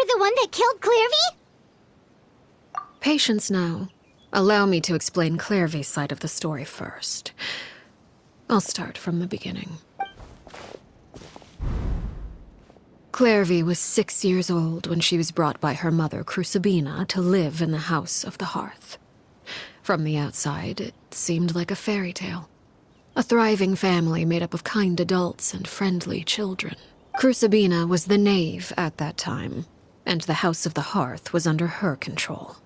You're the one that killed Clervie? Patience now. Allow me to explain Clervie's side of the story first. I'll start from the beginning. Clervie was 6 years old when she was brought by her mother, Crucibina, to live in the House of the Hearth. From the outside, it seemed like a fairy tale. A thriving family made up of kind adults and friendly children. Crucibina was the knave at that time, and the House of the Hearth was under her control.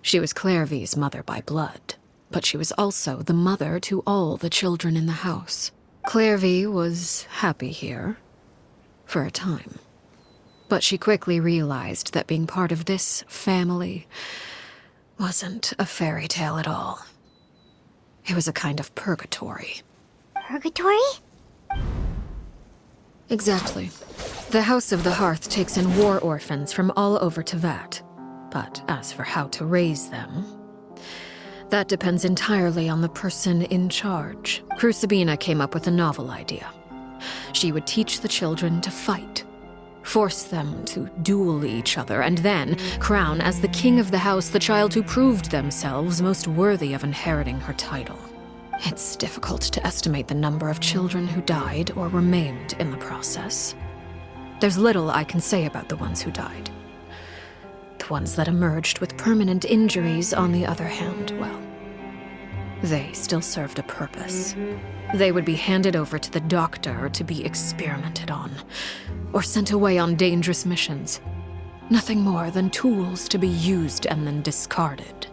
She was Clervie's mother by blood, but she was also the mother to all the children in the house. Clervie was happy here, for a time. But she quickly realized that being part of this family wasn't a fairy tale at all. It was a kind of purgatory. Purgatory? Exactly. The House of the Hearth takes in war orphans from all over Teyvat. But as for how to raise them, that depends entirely on the person in charge. Crucibina came up with a novel idea. She would teach the children to fight, force them to duel each other, and then crown as the king of the house the child who proved themselves most worthy of inheriting her title. It's difficult to estimate the number of children who died or were maimed in the process. There's little I can say about the ones who died. The ones that emerged with permanent injuries, on the other hand, well, they still served a purpose. They would be handed over to the doctor to be experimented on, or sent away on dangerous missions. Nothing more than tools to be used and then discarded.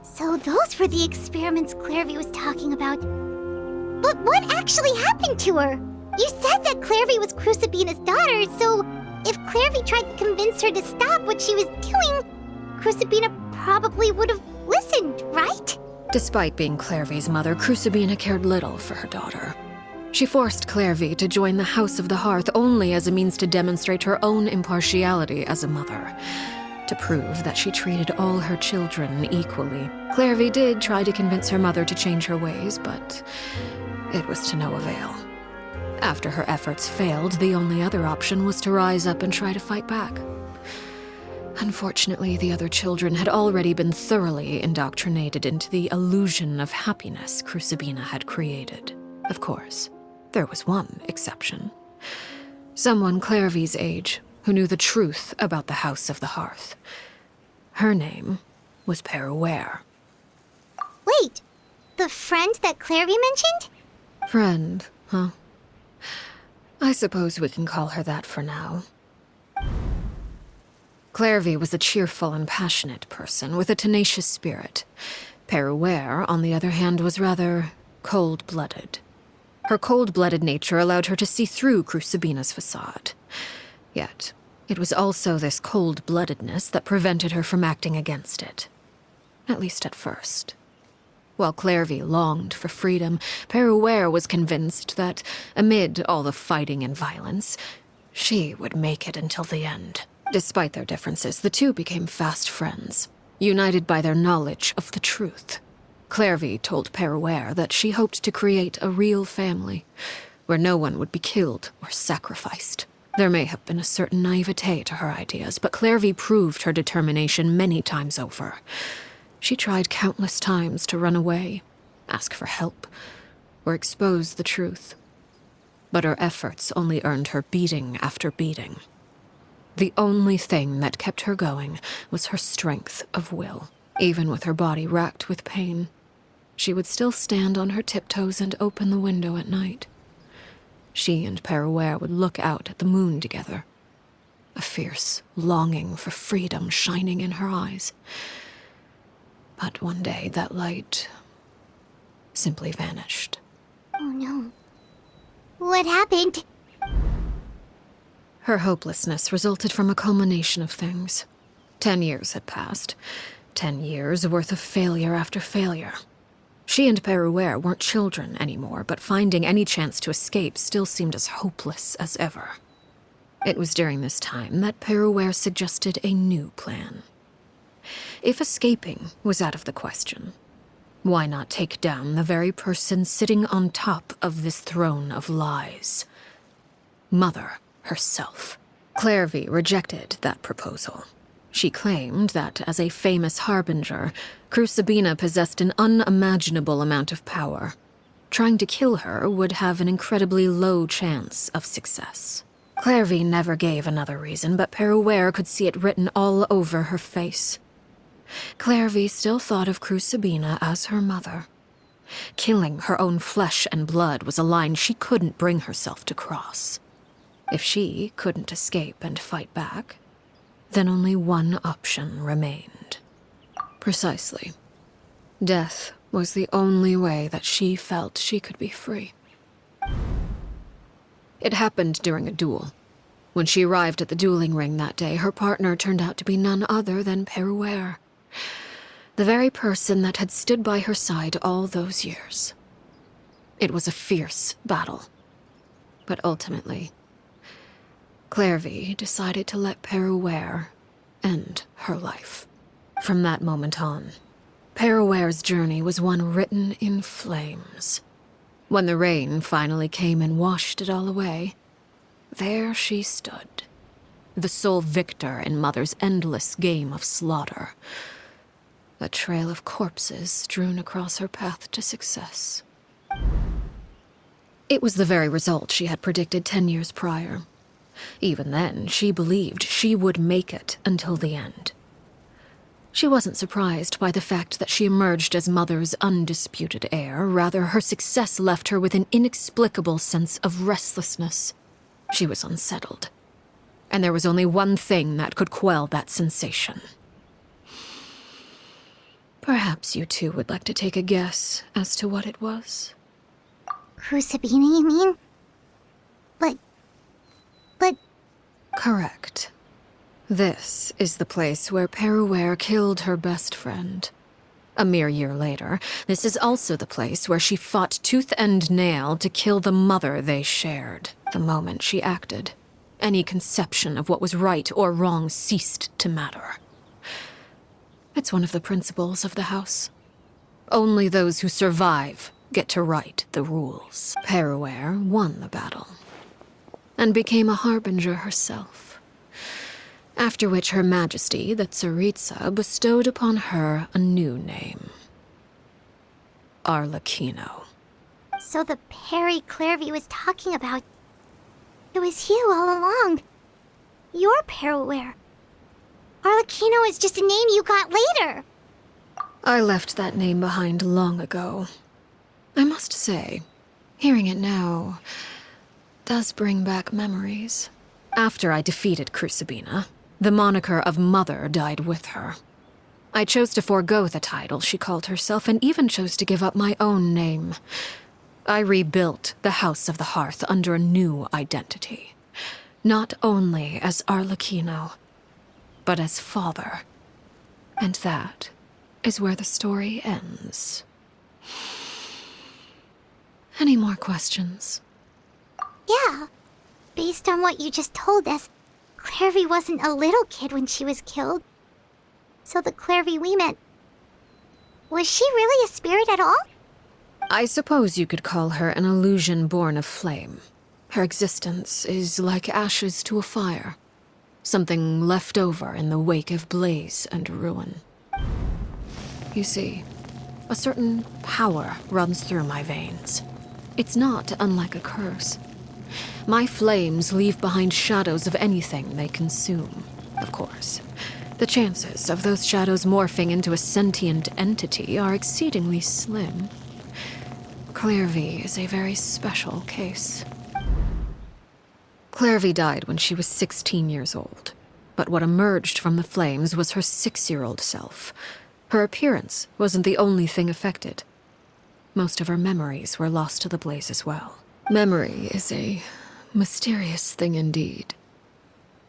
So those were the experiments Clervie was talking about. But what actually happened to her? You said that Clervie was Crucibina's daughter, so if Clervie tried to convince her to stop what she was doing, Crucibina probably would have listened, right? Despite being Clervie's mother, Crucibina cared little for her daughter. She forced Clervie to join the House of the Hearth only as a means to demonstrate her own impartiality as a mother, to prove that she treated all her children equally. Clervie did try to convince her mother to change her ways, but it was to no avail. After her efforts failed, the only other option was to rise up and try to fight back. Unfortunately, the other children had already been thoroughly indoctrinated into the illusion of happiness Crucibina had created. Of course, there was one exception. Someone Clervie's age who knew the truth about the House of the Hearth. Her name was Perouere. Wait, the friend that Clervie mentioned? Friend, huh? I suppose we can call her that for now. Clervie was a cheerful and passionate person with a tenacious spirit. Perouere, on the other hand, was rather cold-blooded. Her cold-blooded nature allowed her to see through Crucibina's facade. Yet, it was also this cold-bloodedness that prevented her from acting against it. At least at first. While Clervie longed for freedom, Perouere was convinced that, amid all the fighting and violence, she would make it until the end. Despite their differences, the two became fast friends, united by their knowledge of the truth. Clervie told Perouere that she hoped to create a real family, where no one would be killed or sacrificed. There may have been a certain naivete to her ideas, but Clervie proved her determination many times over. She tried countless times to run away, ask for help, or expose the truth. But her efforts only earned her beating after beating. The only thing that kept her going was her strength of will. Even with her body racked with pain, she would still stand on her tiptoes and open the window at night. She and Perouere would look out at the moon together, a fierce longing for freedom shining in her eyes. But one day that light simply vanished. Oh no. What happened? Her hopelessness resulted from a culmination of things. 10 years had passed. 10 years worth of failure after failure. She and Perouere weren't children anymore, but finding any chance to escape still seemed as hopeless as ever. It was during this time that Perouere suggested a new plan. If escaping was out of the question, why not take down the very person sitting on top of this throne of lies? Mother herself. Clervie rejected that proposal. She claimed that, as a famous harbinger, Crucibina possessed an unimaginable amount of power. Trying to kill her would have an incredibly low chance of success. Clervie never gave another reason, but Peruere could see it written all over her face. Clervie still thought of Crucibina as her mother. Killing her own flesh and blood was a line she couldn't bring herself to cross. If she couldn't escape and fight back, then only one option remained. Precisely. Death was the only way that she felt she could be free. It happened during a duel. When she arrived at the dueling ring that day, her partner turned out to be none other than Peruere, the very person that had stood by her side all those years. It was a fierce battle, but ultimately, Clervie decided to let Peruere end her life. From that moment on, Peruere's journey was one written in flames. When the rain finally came and washed it all away, there she stood, the sole victor in Mother's endless game of slaughter, a trail of corpses strewn across her path to success. It was the very result she had predicted 10 years prior. Even then, she believed she would make it until the end. She wasn't surprised by the fact that she emerged as Mother's undisputed heir. Rather, her success left her with an inexplicable sense of restlessness. She was unsettled, and there was only one thing that could quell that sensation. Perhaps you two would like to take a guess as to what it was? Crucibina, you mean? But... Correct. This is the place where Peruere killed her best friend. A mere year later, this is also the place where she fought tooth and nail to kill the mother they shared. The moment she acted, any conception of what was right or wrong ceased to matter. It's one of the principles of the house. Only those who survive get to write the rules. Peruere won the battle, and became a harbinger herself. After which Her Majesty, the Tsaritsa, bestowed upon her a new name. Arlecchino. So the Perry Clervie was talking about... It was you all along. You're Peruere. Arlecchino is just a name you got later. I left that name behind long ago. I must say, hearing it now does bring back memories. After I defeated Crucibina, the moniker of Mother died with her. I chose to forego the title she called herself, and even chose to give up my own name. I rebuilt the House of the Hearth under a new identity. Not only as Arlecchino, but as father. And that is where the story ends. Any more questions? Yeah. Based on what you just told us, Clervie wasn't a little kid when she was killed. So the Clervie we met... Was she really a spirit at all? I suppose you could call her an illusion born of flame. Her existence is like ashes to a fire. Something left over in the wake of blaze and ruin. You see, a certain power runs through my veins. It's not unlike a curse. My flames leave behind shadows of anything they consume. Of course, the chances of those shadows morphing into a sentient entity are exceedingly slim. Clervie is a very special case. Clervie died when she was 16 years old, but what emerged from the flames was her 6-year-old self. Her appearance wasn't the only thing affected. Most of her memories were lost to the blaze as well. Memory is a mysterious thing indeed.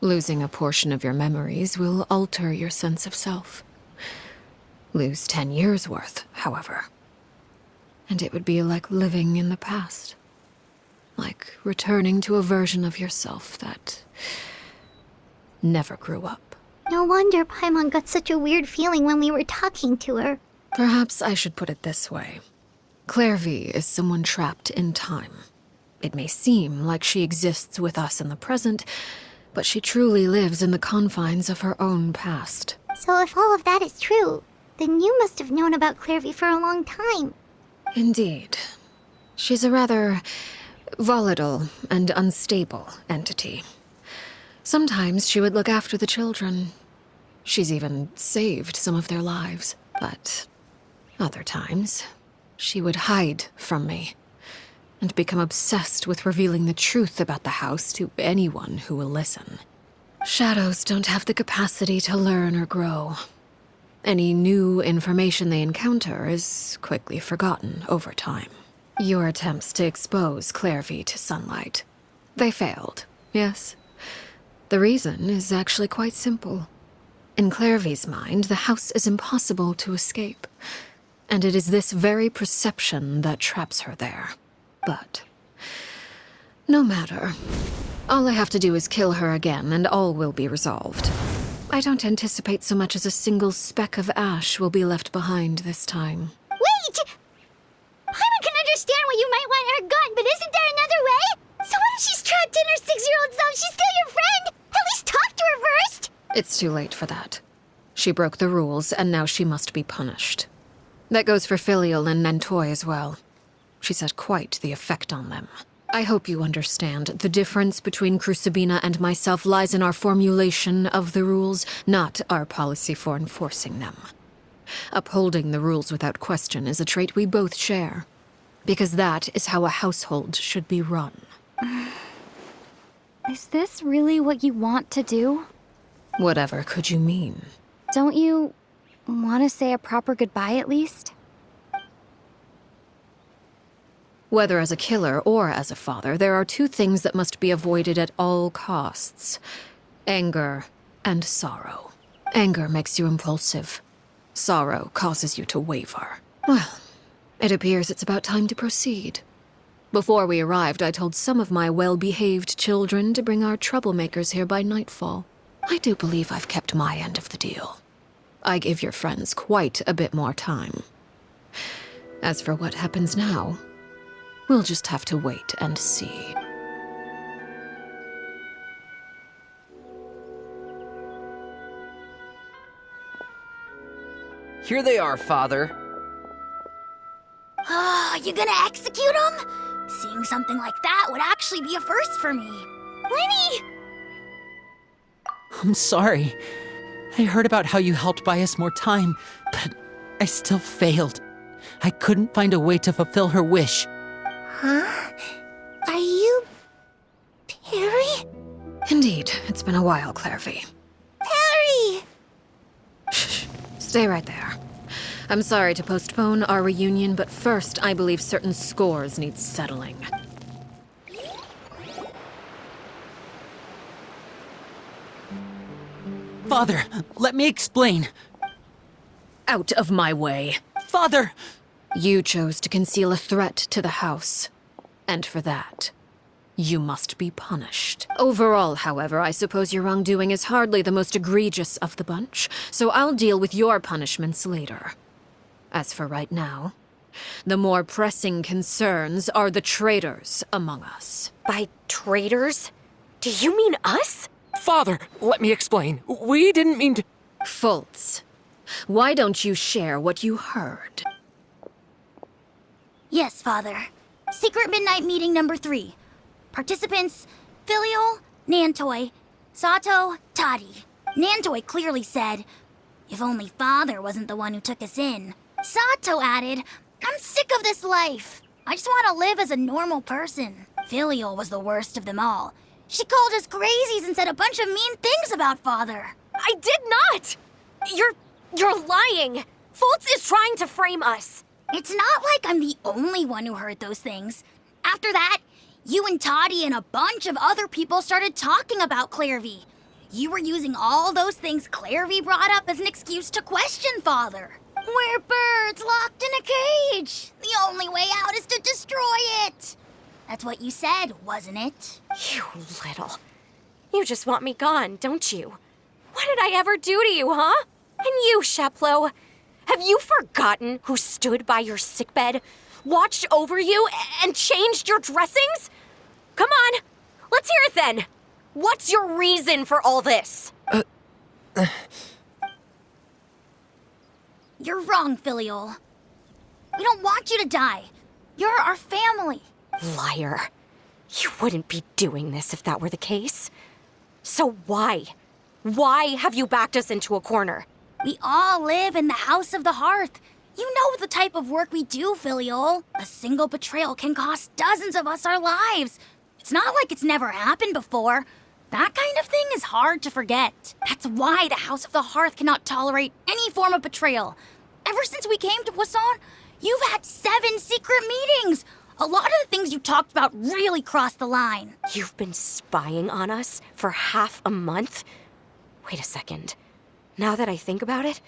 Losing a portion of your memories will alter your sense of self. Lose 10 years' worth, however, and it would be like living in the past. Like returning to a version of yourself that never grew up. No wonder Paimon got such a weird feeling when we were talking to her. Perhaps I should put it this way. Clervie is someone trapped in time. It may seem like she exists with us in the present, but she truly lives in the confines of her own past. So if all of that is true, then you must have known about Clervie for a long time. Indeed. She's a rather volatile and unstable entity. Sometimes she would look after the children. She's even saved some of their lives. But other times, she would hide from me and become obsessed with revealing the truth about the house to anyone who will listen. Shadows don't have the capacity to learn or grow. Any new information they encounter is quickly forgotten over time. Your attempts to expose Clervie to sunlight. They failed, yes. The reason is actually quite simple. In Clervie's mind, the house is impossible to escape, and it is this very perception that traps her there. But no matter. All I have to do is kill her again, and all will be resolved. I don't anticipate so much as a single speck of ash will be left behind this time. Wait! Paimon can understand why you might want her gone, but isn't there another way? So what if she's trapped in her 6-year-old self? She's still your friend! At least talk to her first! It's too late for that. She broke the rules, and now she must be punished. That goes for Filial and Nantoy as well. She's had quite the effect on them. I hope you understand. The difference between Crucibina and myself lies in our formulation of the rules, not our policy for enforcing them. Upholding the rules without question is a trait we both share, because that is how a household should be run. Is this really what you want to do? Whatever could you mean? Don't you want to say a proper goodbye at least? Whether as a killer or as a father, there are two things that must be avoided at all costs: anger and sorrow. Anger makes you impulsive. Sorrow causes you to waver. Well, it appears it's about time to proceed. Before we arrived, I told some of my well-behaved children to bring our troublemakers here by nightfall. I do believe I've kept my end of the deal. I give your friends quite a bit more time. As for what happens now, we'll just have to wait and see. Here they are, Father. You gonna execute him? Seeing something like that would actually be a first for me. Lenny! I'm sorry. I heard about how you helped buy us more time, but I still failed. I couldn't find a way to fulfill her wish. Huh? Are you... Perry? Indeed, it's been a while, Clervie. Perry! Shh, stay right there. I'm sorry to postpone our reunion, but first I believe certain scores need settling. Father, let me explain. Out of my way. Father! You chose to conceal a threat to the house, and for that, you must be punished. Overall, however, I suppose your wrongdoing is hardly the most egregious of the bunch, so I'll deal with your punishments later. As for right now, the more pressing concerns are the traitors among us. By traitors? Do you mean us? Father, let me explain. We didn't mean to... Fultz, why don't you share what you heard? Yes, Father. Secret Midnight Meeting number 3. Participants, Filial, Nantoy, Sato, Toddy. Nantoy clearly said, "If only Father wasn't the one who took us in." Sato added, "I'm sick of this life. I just want to live as a normal person." Filial was the worst of them all. She called us crazies and said a bunch of mean things about Father. I did not! You're lying! Fultz is trying to frame us. It's not like I'm the only one who heard those things. After that, you and Toddy and a bunch of other people started talking about Clervie. You were using all those things Clervie brought up as an excuse to question Father. We're birds locked in a cage. The only way out is to destroy it. That's what you said, wasn't it? You little... You just want me gone, don't you? What did I ever do to you, huh? And you, Sheplo, have you forgotten who stood by your sickbed, watched over you, and changed your dressings? Come on, let's hear it then. What's your reason for all this? You're wrong, Filial. We don't want you to die. You're our family. Liar. You wouldn't be doing this if that were the case. So why? Why have you backed us into a corner? We all live in the House of the Hearth. You know the type of work we do, Filial. A single betrayal can cost dozens of us our lives. It's not like it's never happened before. That kind of thing is hard to forget. That's why the House of the Hearth cannot tolerate any form of betrayal. Ever since we came to Poisson, you've had 7 secret meetings. A lot of the things you talked about really crossed the line. You've been spying on us for half a month? Wait a second. Now that I think about it,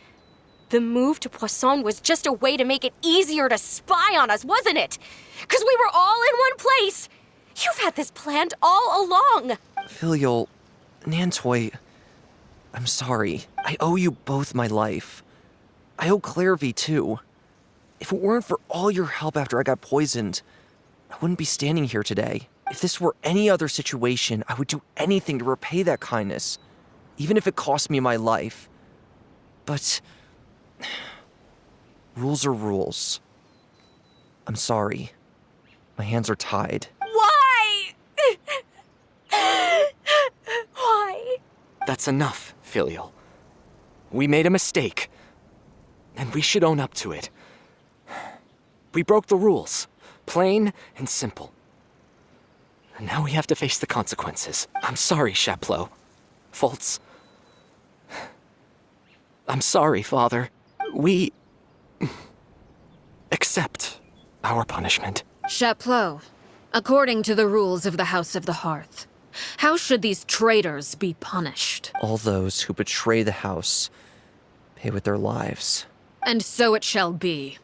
the move to Poisson was just a way to make it easier to spy on us, wasn't it? Because we were all in one place. You've had this planned all along. Filial, Nantoy, I'm sorry. I owe you both my life. I owe Clervie too. If it weren't for all your help after I got poisoned, I wouldn't be standing here today. If this were any other situation, I would do anything to repay that kindness, even if it cost me my life. But rules are rules. I'm sorry. My hands are tied. Why? Why? That's enough, Filial. We made a mistake, and we should own up to it. We broke the rules, plain and simple. And now we have to face the consequences. I'm sorry, Chaplot. Fultz. I'm sorry, Father. We accept our punishment. Chaplot, according to the rules of the House of the Hearth, how should these traitors be punished? All those who betray the house pay with their lives. And so it shall be.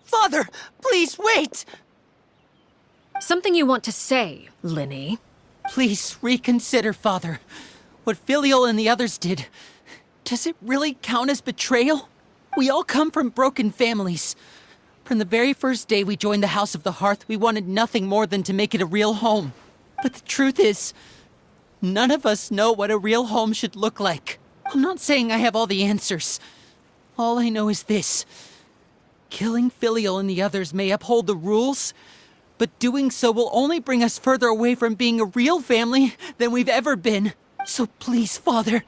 Father, please wait! Something you want to say, Linny? Please reconsider, Father. What Filial and the others did, does it really count as betrayal? We all come from broken families. From the very first day we joined the House of the Hearth, we wanted nothing more than to make it a real home. But the truth is, none of us know what a real home should look like. I'm not saying I have all the answers. All I know is this. Killing Filial and the others may uphold the rules, but doing so will only bring us further away from being a real family than we've ever been. So please, Father,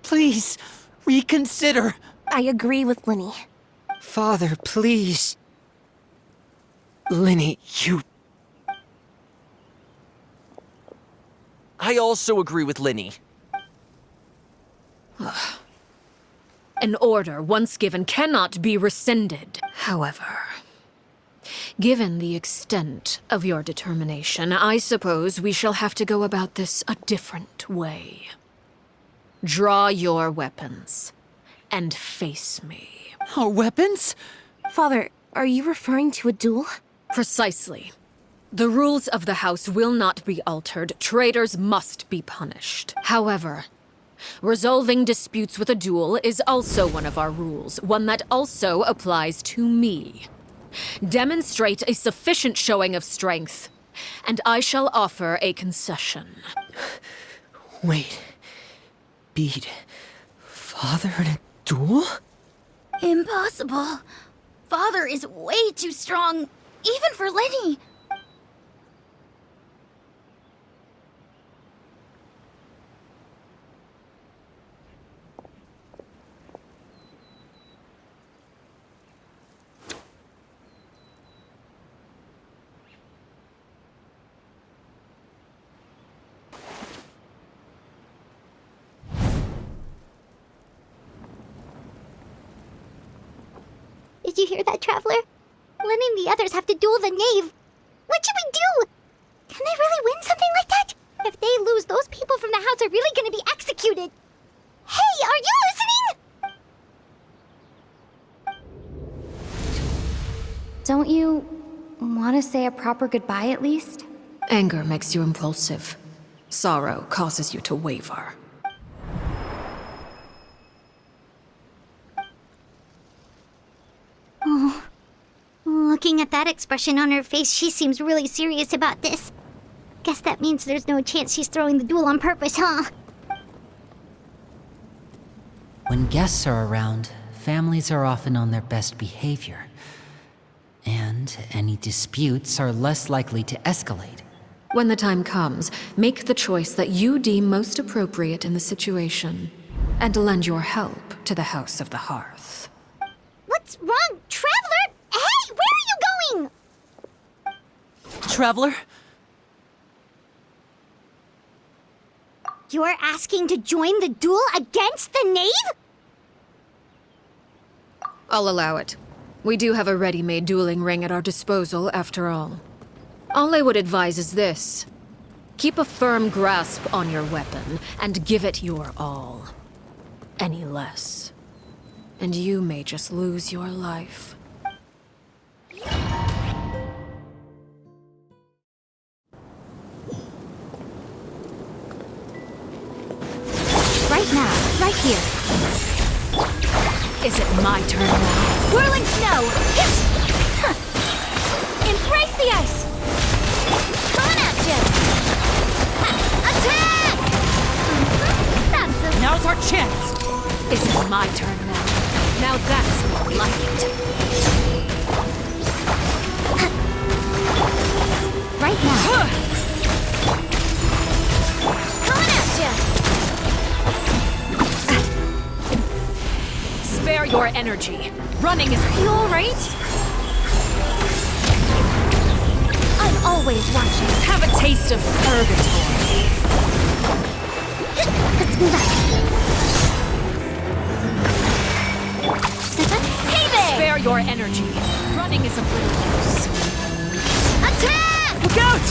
please, reconsider. I agree with Linny. Father, please. Linny, you... I also agree with Linny. An order once given cannot be rescinded. However, given the extent of your determination, I suppose we shall have to go about this a different way. Draw your weapons and face me. Our weapons? Father, are you referring to a duel? Precisely. The rules of the house will not be altered. Traitors must be punished. However, resolving disputes with a duel is also one of our rules, one that also applies to me. Demonstrate a sufficient showing of strength, and I shall offer a concession. Wait. Beat Father in a duel? Impossible. Father is way too strong, even for Linny. Did you hear that, Traveler? Lenny and the others have to duel the knave. What should we do? Can they really win something like that? If they lose, those people from the house are really going to be executed. Hey, are you listening? Don't you want to say a proper goodbye at least? Anger makes you impulsive. Sorrow causes you to waver. Looking at that expression on her face, she seems really serious about this. Guess that means there's no chance she's throwing the duel on purpose, huh? When guests are around, families are often on their best behavior. And any disputes are less likely to escalate. When the time comes, make the choice that you deem most appropriate in the situation, and lend your help to the House of the Hearth. What's wrong, Traveler? Hey, where are you going? Traveler? You're asking to join the duel against the knave? I'll allow it. We do have a ready-made dueling ring at our disposal, after all. All I would advise is this. Keep a firm grasp on your weapon, and give it your all. Any less, and you may just lose your life. Right now, right here. Is it my turn now? Whirling snow! Embrace the ice! Coming at you! Attack! That's the... Now's our chance! Is it my turn now? Now that's more like it. Right now. Coming at you! Spare your energy. Running is... You alright? I'm always watching. Have a taste of purgatory. Let's move out. Hey there! Spare your energy. Running is of little use. Attack! Look out!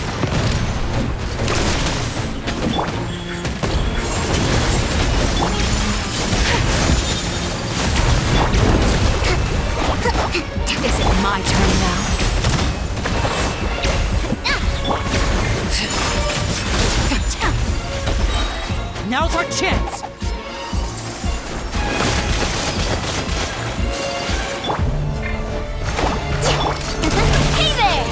Is it my turn now? Now's our chance! Hey there!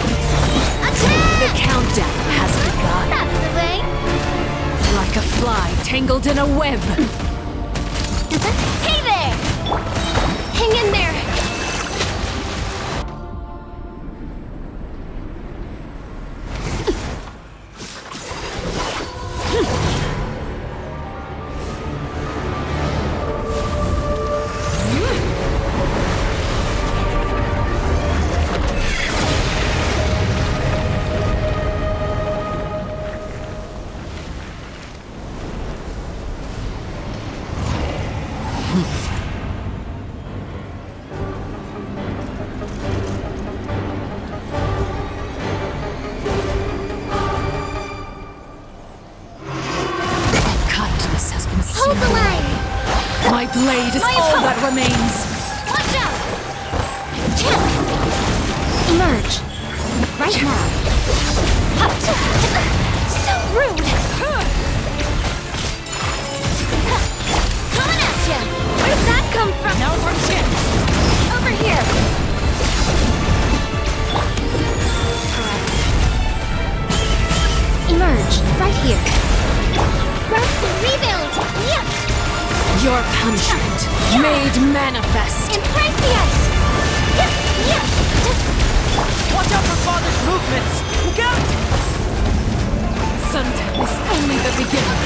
Attack! The countdown has begun. That's the way! Like a fly tangled in a web. Hey there! Hang in there. Kindness has been Hold the sealed. line! My blade is all that remains. Watch out! Emerge. Right now. So rude! Coming at you! Where did that come from? Now's our chance! Over here! Emerge. Right here. Growth to rebuild. Yeah. Your punishment made manifest. Embrace the ice! Watch out for Father's movements! Look out! Sundown is only the beginning.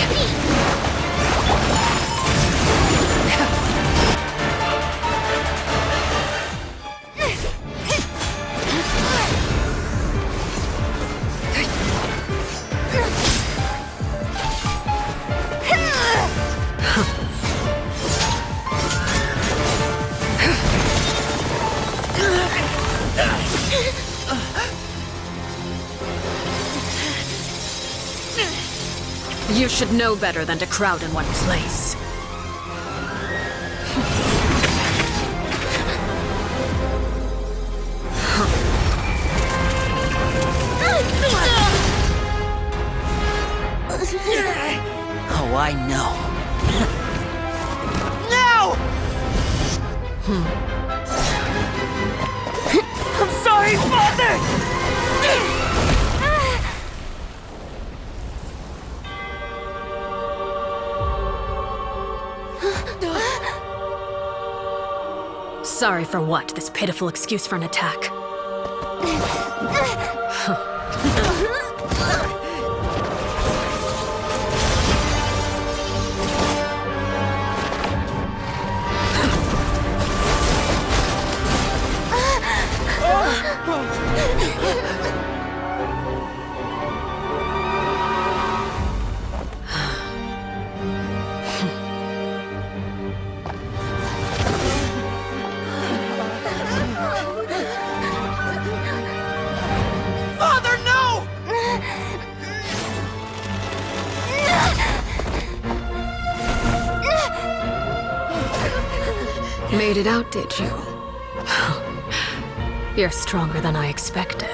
You should know better than to crowd in one place. Oh, I know. No! I'm sorry, Sorry for what? This pitiful excuse for an attack. Father, no! Made it out, did you? You're stronger than I expected.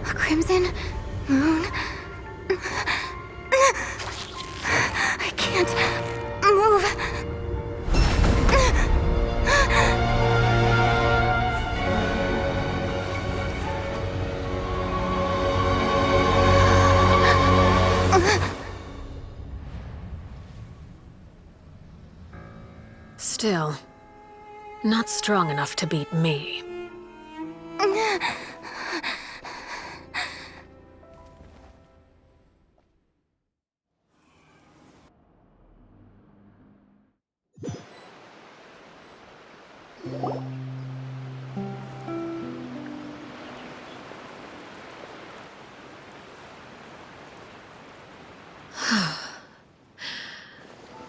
A crimson moon. I can't move. Still, not strong enough to beat me.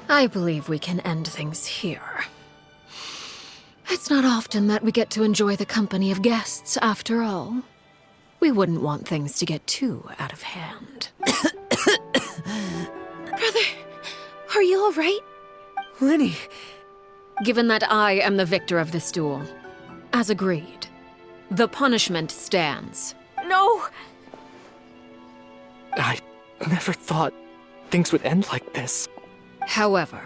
I believe we can end things here. It's not often that we get to enjoy the company of guests, after all. We wouldn't want things to get too out of hand. Brother, are you all right? Lenny! Given that I am the victor of this duel, as agreed, the punishment stands. No! I never thought things would end like this. However,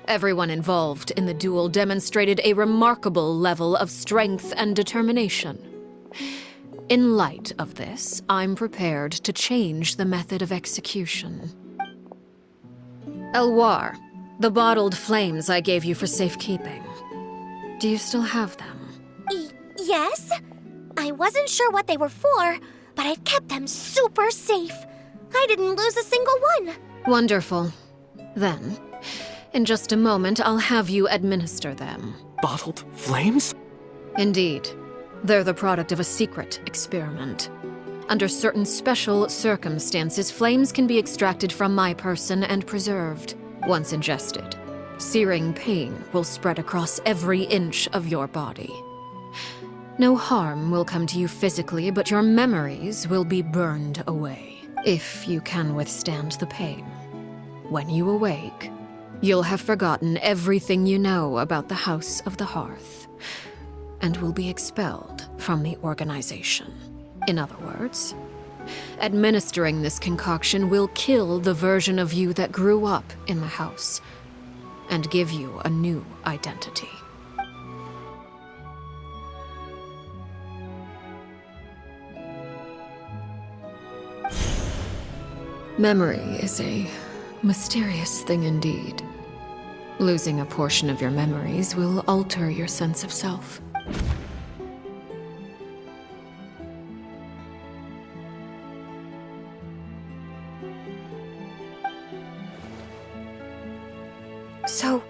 everyone involved in the duel demonstrated a remarkable level of strength and determination. In light of this, I'm prepared to change the method of execution. Elwar, the bottled flames I gave you for safekeeping. Do you still have them? Yes? I wasn't sure what they were for, but I've kept them super safe. I didn't lose a single one. Wonderful. Then, in just a moment, I'll have you administer them. Bottled flames? Indeed. They're the product of a secret experiment. Under certain special circumstances, flames can be extracted from my person and preserved. Once ingested, searing pain will spread across every inch of your body. No harm will come to you physically, but your memories will be burned away, if you can withstand the pain. When you awake, you'll have forgotten everything you know about the House of the Hearth, and will be expelled from the organization. In other words, administering this concoction will kill the version of you that grew up in the house, and give you a new identity. Memory is a mysterious thing indeed. Losing a portion of your memories will alter your sense of self. So,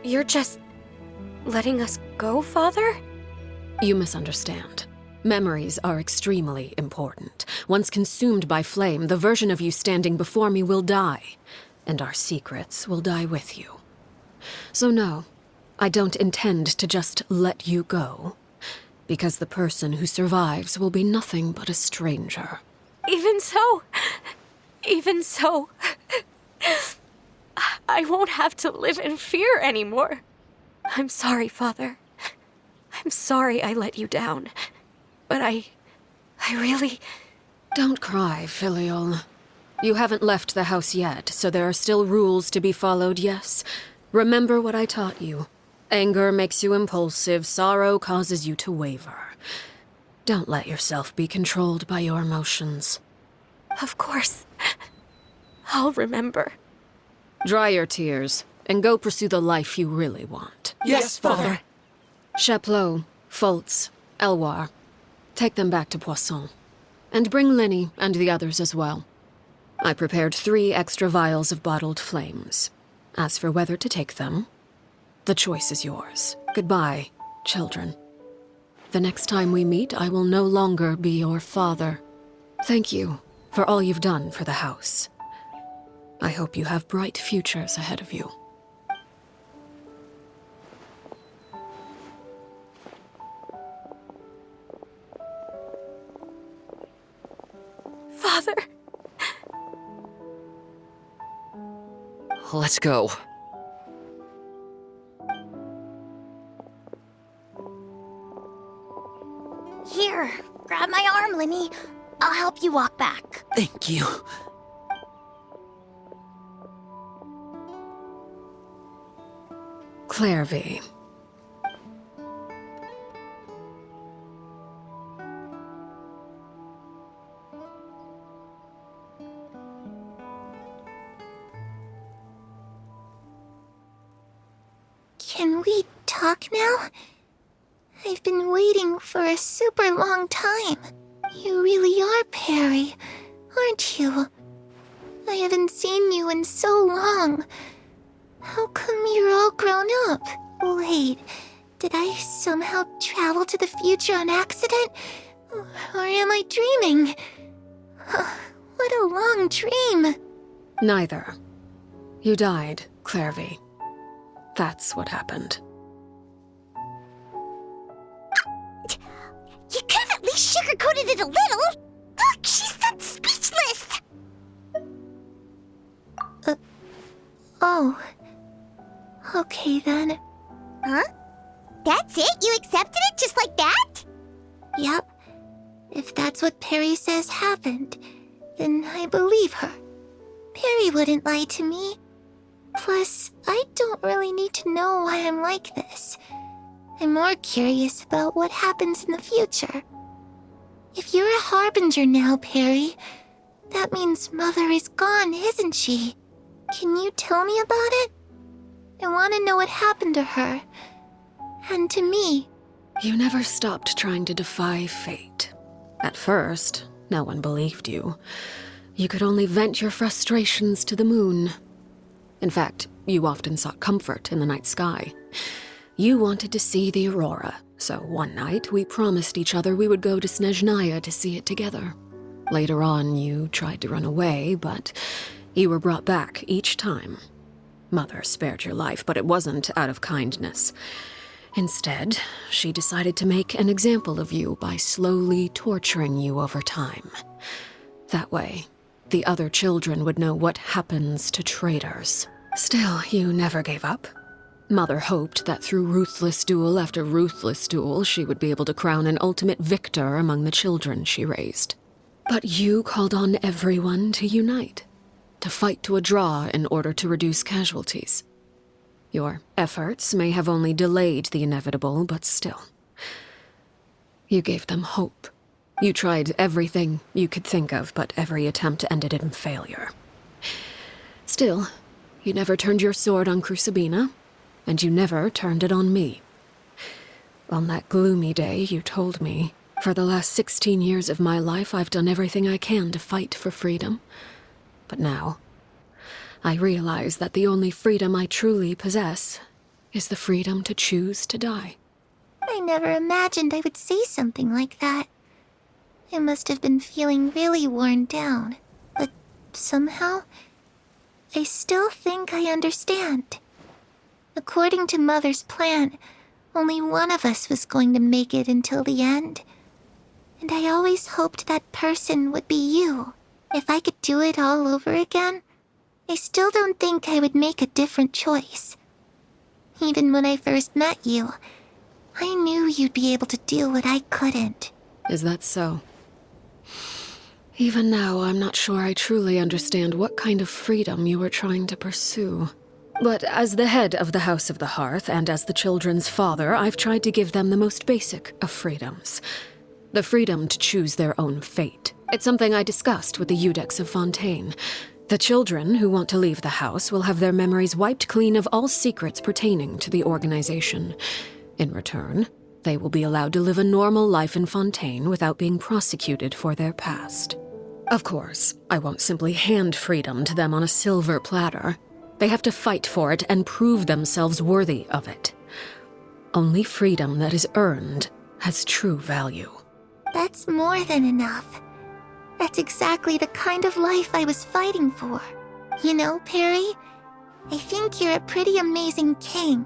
you're just letting us go, Father? You misunderstand. Memories are extremely important. Once consumed by flame, the version of you standing before me will die, and our secrets will die with you. So no, I don't intend to just let you go, because the person who survives will be nothing but a stranger. Even so, I won't have to live in fear anymore. I'm sorry, Father. I'm sorry I let you down. But I really... Don't cry, Filial. You haven't left the house yet, so there are still rules to be followed, yes? Remember what I taught you. Anger makes you impulsive, sorrow causes you to waver. Don't let yourself be controlled by your emotions. Of course. I'll remember. Dry your tears, and go pursue the life you really want. Yes, Father. Chaplot, Foltz, Elwar, take them back to Poisson. And bring Linny and the others as well. I prepared 3 extra vials of bottled flames. As for whether to take them, the choice is yours. Goodbye, children. The next time we meet, I will no longer be your father. Thank you for all you've done for the house. I hope you have bright futures ahead of you. Father. Let's go. Here, grab my arm, Linny. I'll help you walk back. Thank you. Clervie. Can we talk now? I've been waiting for a super long time. You really are Perry, aren't you? I haven't seen you in so long. How come you're all grown up? Wait, did I somehow travel to the future on accident? Or am I dreaming? What a long dream. Neither. You died, Clervie. That's what happened. You could have at least sugarcoated it a little. Look, she's not speechless. Oh. Okay then. Huh? That's it? You accepted it just like that? Yep. If that's what Perry says happened, then I believe her. Perry wouldn't lie to me. Plus, I don't really need to know why I'm like this. I'm more curious about what happens in the future. If you're a harbinger now, Perry, that means Mother is gone, isn't she? Can you tell me about it? I want to know what happened to her. And to me. You never stopped trying to defy fate. At first, no one believed you. You could only vent your frustrations to the moon. In fact, you often sought comfort in the night sky. You wanted to see the aurora, so one night we promised each other we would go to Snezhnaya to see it together. Later on, you tried to run away, but you were brought back each time. Mother spared your life, but it wasn't out of kindness. Instead, she decided to make an example of you by slowly torturing you over time. That way, the other children would know what happens to traitors. Still, you never gave up. Mother hoped that through ruthless duel after ruthless duel, she would be able to crown an ultimate victor among the children she raised. But you called on everyone to unite, to fight to a draw in order to reduce casualties. Your efforts may have only delayed the inevitable, but still. You gave them hope. You tried everything you could think of, but every attempt ended in failure. Still, you never turned your sword on Crucibina, and you never turned it on me. On that gloomy day, you told me, for the last 16 years of my life, I've done everything I can to fight for freedom. But now, I realize that the only freedom I truly possess is the freedom to choose to die. I never imagined I would say something like that. I must have been feeling really worn down, but somehow, I still think I understand. According to Mother's plan, only one of us was going to make it until the end. And I always hoped that person would be you. If I could do it all over again, I still don't think I would make a different choice. Even when I first met you, I knew you'd be able to do what I couldn't. Is that so? Even now, I'm not sure I truly understand what kind of freedom you were trying to pursue. But as the head of the House of the Hearth, and as the children's father, I've tried to give them the most basic of freedoms. The freedom to choose their own fate. It's something I discussed with the Iudex of Fontaine. The children who want to leave the house will have their memories wiped clean of all secrets pertaining to the organization. In return, they will be allowed to live a normal life in Fontaine without being prosecuted for their past. Of course, I won't simply hand freedom to them on a silver platter. They have to fight for it and prove themselves worthy of it. Only freedom that is earned has true value. That's more than enough. That's exactly the kind of life I was fighting for. You know, Perry, I think you're a pretty amazing king,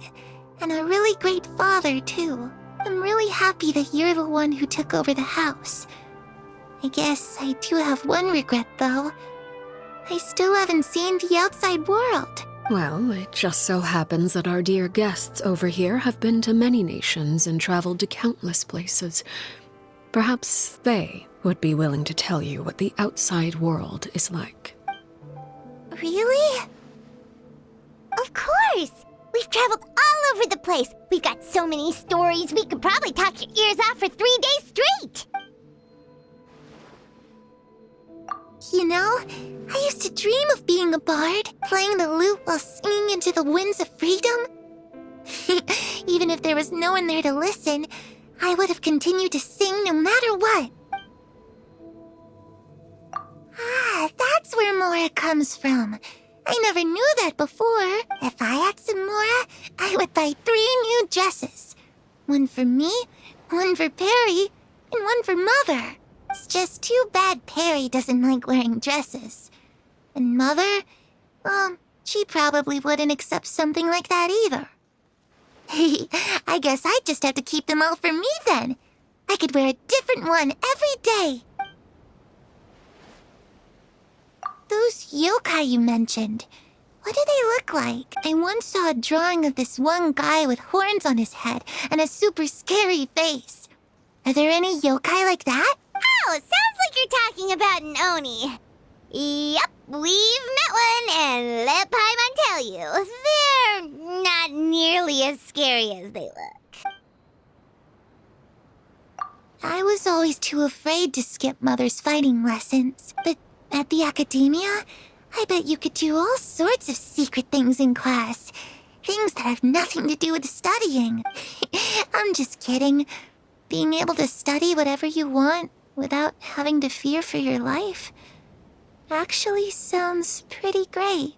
and a really great father, too. I'm really happy that you're the one who took over the house. I guess I do have one regret, though. I still haven't seen the outside world. Well, it just so happens that our dear guests over here have been to many nations and traveled to countless places. Perhaps they would be willing to tell you what the outside world is like. Really? Of course! We've traveled all over the place. We've got so many stories, we could probably talk your ears off for 3 days straight! You know, I used to dream of being a bard, playing the lute while singing into the winds of freedom. Even if there was no one there to listen, I would have continued to sing no matter what. Ah, that's where Mora comes from. I never knew that before. If I had some Mora, I would buy 3 new dresses. One for me, one for Perry, and one for Mother. It's just too bad Perry doesn't like wearing dresses. And Mother, well, she probably wouldn't accept something like that either. I guess I'd just have to keep them all for me then. I could wear a different one every day. Those yokai you mentioned, what do they look like? I once saw a drawing of this one guy with horns on his head and a super scary face. Are there any yokai like that? Oh, sounds like you're talking about an Oni. Yep, we've met one, and let Paimon tell you, they're not nearly as scary as they look. I was always too afraid to skip Mother's fighting lessons, but at the academia, I bet you could do all sorts of secret things in class. Things that have nothing to do with studying. I'm just kidding. Being able to study whatever you want without having to fear for your life actually sounds pretty great.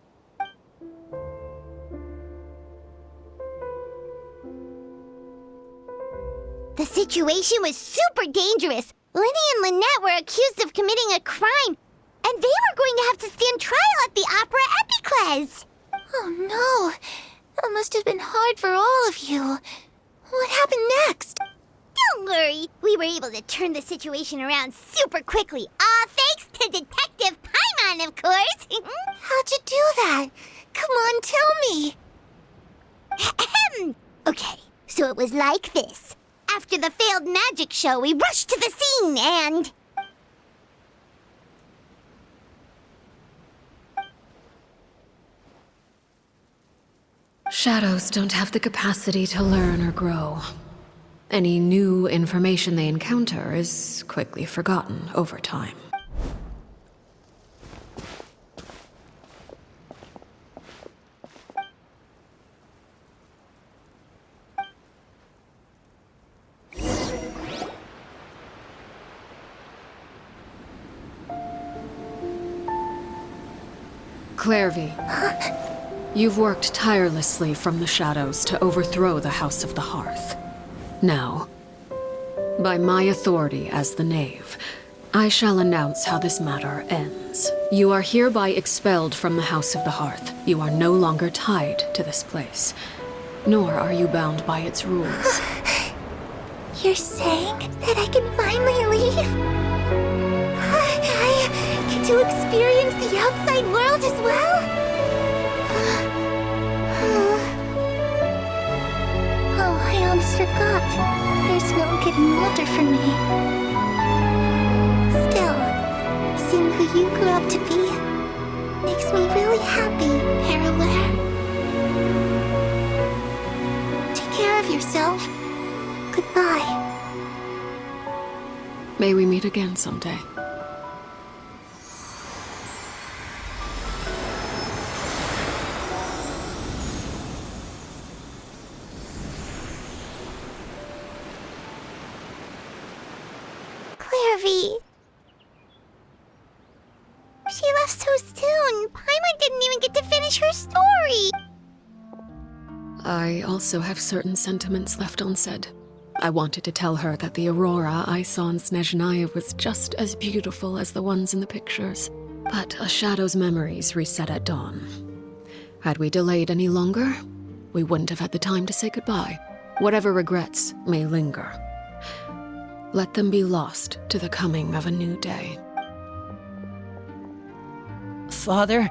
The situation was super dangerous. Lenny and Lynette were accused of committing a crime, and they were going to have to stand trial at the Opera Epicles. Oh no, that must have been hard for all of you. What happened next? Don't worry, we were able to turn the situation around super quickly, all thanks to Detective Paimon, of course. How'd you do that? Come on, tell me. Okay, so it was like this. After the failed magic show, we rushed to the scene and... Shadows don't have the capacity to learn or grow. Any new information they encounter is quickly forgotten over time. Clervie, you've worked tirelessly from the shadows to overthrow the House of the Hearth. Now, by my authority as the Knave, I shall announce how this matter ends. You are hereby expelled from the House of the Hearth. You are no longer tied to this place, nor are you bound by its rules. You're saying that I can finally leave? I get to experience the outside world as well? Oh, I almost forgot. There's no getting older for me. Still, seeing who you grew up to be makes me really happy, Paraware. Take care of yourself. Goodbye. May we meet again someday. Clervie. She left so soon. Paimon didn't even get to finish her story. I also have certain sentiments left unsaid. I wanted to tell her that the aurora I saw in Snezhnaya was just as beautiful as the ones in the pictures. But a shadow's memories reset at dawn. Had we delayed any longer, we wouldn't have had the time to say goodbye. Whatever regrets may linger, let them be lost to the coming of a new day. Father?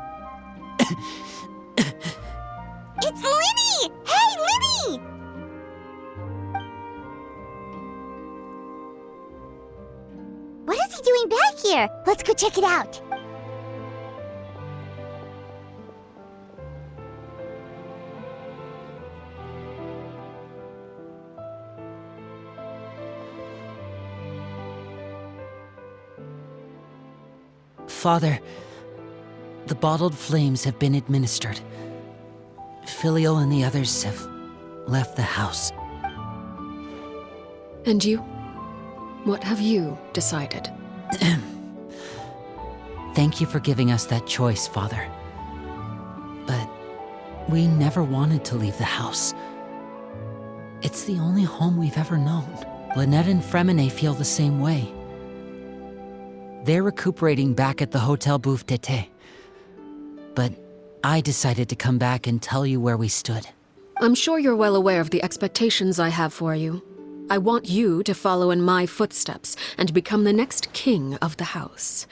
It's Linny! Hey, Linny! What is he doing back here? Let's go check it out. Father, the bottled flames have been administered. Filial and the others have left the house. And you? What have you decided? Thank you for giving us that choice, Father. But we never wanted to leave the house. It's the only home we've ever known. Lynette and Fremine feel the same way. They're recuperating back at the Hotel Bouffe d'été. But I decided to come back and tell you where we stood. I'm sure you're well aware of the expectations I have for you. I want you to follow in my footsteps and become the next king of the house.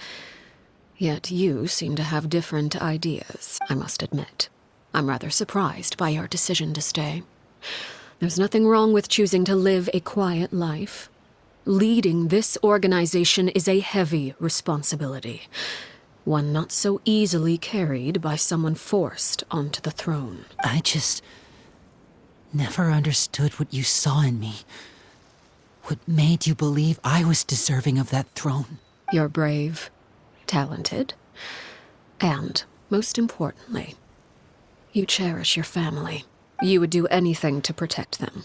Yet you seem to have different ideas, I must admit. I'm rather surprised by your decision to stay. There's nothing wrong with choosing to live a quiet life. Leading this organization is a heavy responsibility, one not so easily carried by someone forced onto the throne. I just never understood what you saw in me. What made you believe I was deserving of that throne? You're brave, talented, and, most importantly, you cherish your family. You would do anything to protect them,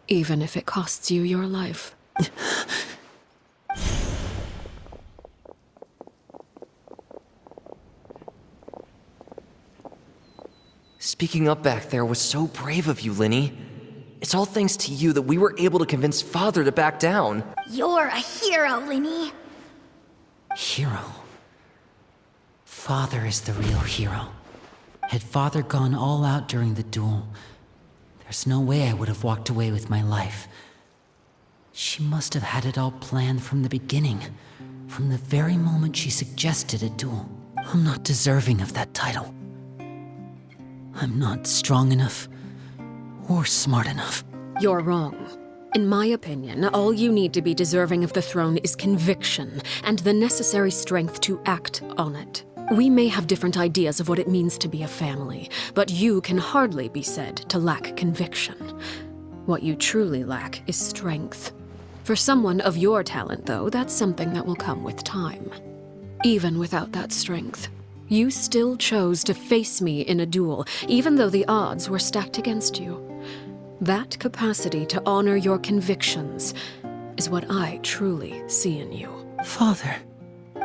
even if it costs you your life. Speaking up back there was so brave of you, Linny. It's all thanks to you that we were able to convince Father to back down. You're a hero, Linny. Hero? Father is the real hero. Had Father gone all out during the duel, there's no way I would have walked away with my life. She must have had it all planned from the beginning, from the very moment she suggested a duel. I'm not deserving of that title. I'm not strong enough or smart enough. You're wrong. In my opinion, all you need to be deserving of the throne is conviction and the necessary strength to act on it. We may have different ideas of what it means to be a family, but you can hardly be said to lack conviction. What you truly lack is strength. For someone of your talent, though, that's something that will come with time. Even without that strength, you still chose to face me in a duel, even though the odds were stacked against you. That capacity to honor your convictions is what I truly see in you. Father.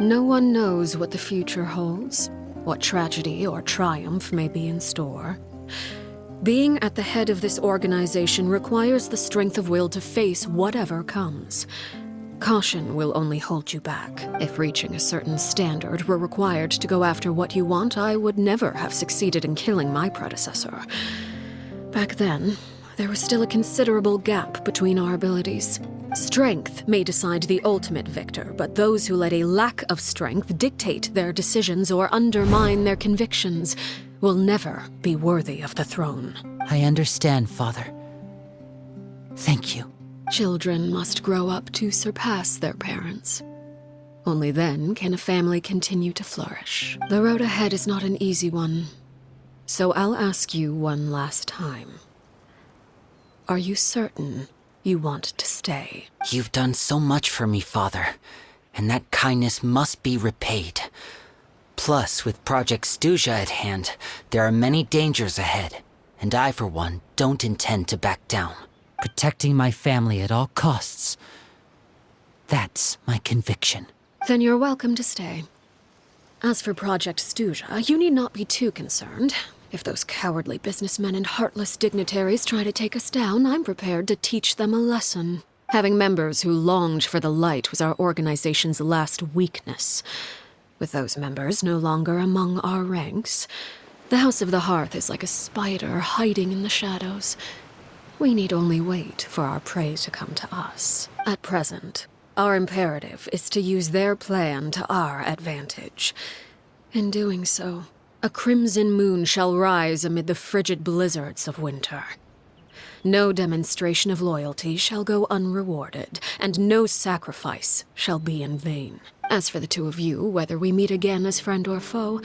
No one knows what the future holds, what tragedy or triumph may be in store. Being at the head of this organization requires the strength of will to face whatever comes. Caution will only hold you back. If reaching a certain standard were required to go after what you want, I would never have succeeded in killing my predecessor. Back then, there was still a considerable gap between our abilities. Strength may decide the ultimate victor, but those who let a lack of strength dictate their decisions or undermine their convictions will never be worthy of the throne. I understand, Father. Thank you. Children must grow up to surpass their parents. Only then can a family continue to flourish. The road ahead is not an easy one, so I'll ask you one last time. Are you certain you want to stay. You've done so much for me, Father, and that kindness must be repaid. Plus, with Project Stuja at hand, there are many dangers ahead, and I, for one, don't intend to back down. Protecting my family at all costs. That's my conviction. Then you're welcome to stay. As for Project Stuja, you need not be too concerned. If those cowardly businessmen and heartless dignitaries try to take us down, I'm prepared to teach them a lesson. Having members who longed for the light was our organization's last weakness. With those members no longer among our ranks, the House of the Hearth is like a spider hiding in the shadows. We need only wait for our prey to come to us. At present, our imperative is to use their plan to our advantage. In doing so, a crimson moon shall rise amid the frigid blizzards of winter. No demonstration of loyalty shall go unrewarded, and no sacrifice shall be in vain. As for the two of you, whether we meet again as friend or foe,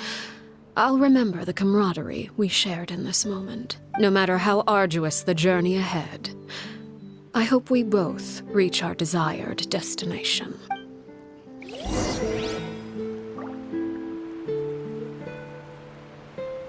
I'll remember the camaraderie we shared in this moment, no matter how arduous the journey ahead. I hope we both reach our desired destination.